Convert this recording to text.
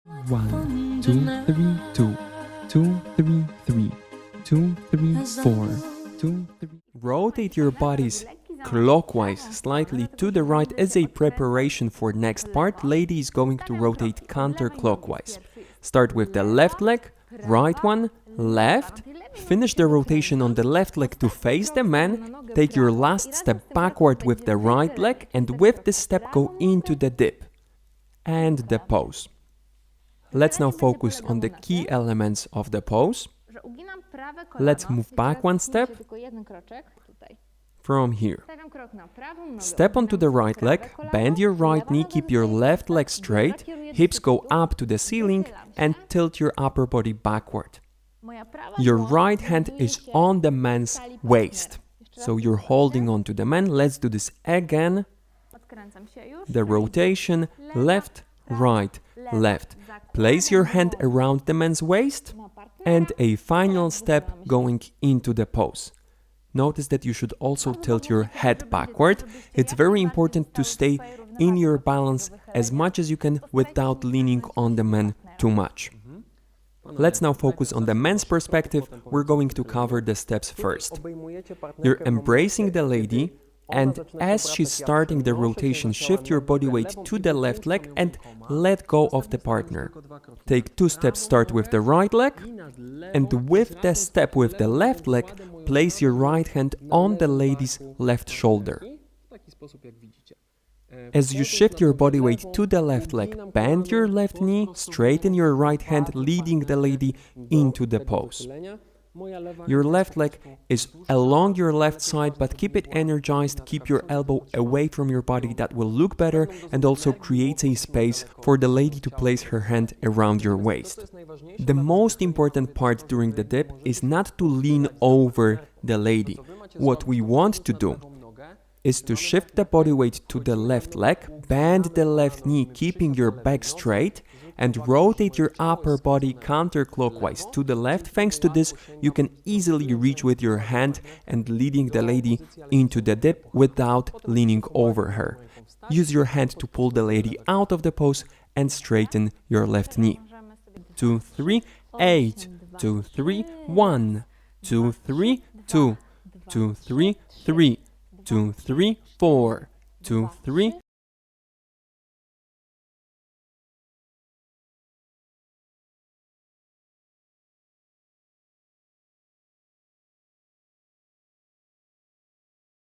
1, 2, 3, 2, 2, 3, 3, 2, 3, 4, 2, 3. Rotate your bodies clockwise slightly to the right as a preparation for next part. Lady is going to rotate counterclockwise. Start with the left leg, right one, left. Finish the rotation on the left leg to face the man. Take your last step backward with the right leg and with this step go into the dip and the pose. Let's now focus on the key elements of the pose. Let's move back one step from here. Step onto the right leg, bend your right knee, keep your left leg straight, hips go up to the ceiling and tilt your upper body backward. Your right hand is on the man's waist. So you're holding on to the man. Let's do this again. The rotation, left, right, left. Place your hand around the man's waist and a final step going into the pose. Notice that you should also tilt your head backward. It's very important to stay in your balance as much as you can without leaning on the man too much. Let's now focus on the man's perspective. We're going to cover the steps first. You're embracing the lady, and as she's starting the rotation, shift your body weight to the left leg and let go of the partner. Take 2 steps, start with the right leg, and with the step with the left leg, place your right hand on the lady's left shoulder. As you shift your body weight to the left leg, bend your left knee, straighten your right hand, leading the lady into the pose. Your left leg is along your left side, but keep it energized, keep your elbow away from your body. That will look better and also creates a space for the lady to place her hand around your waist. The most important part during the dip is not to lean over the lady. What we want to do is to shift the body weight to the left leg, bend the left knee, keeping your back straight, and rotate your upper body counterclockwise to the left. Thanks to this, you can easily reach with your hand and leading the lady into the dip without leaning over her. Use your hand to pull the lady out of the pose and straighten your left knee. 2, 3, 8, 2, 3, 1, 2, 3, 2, 2, 3, 3, 2, 3, 4, 2, 3,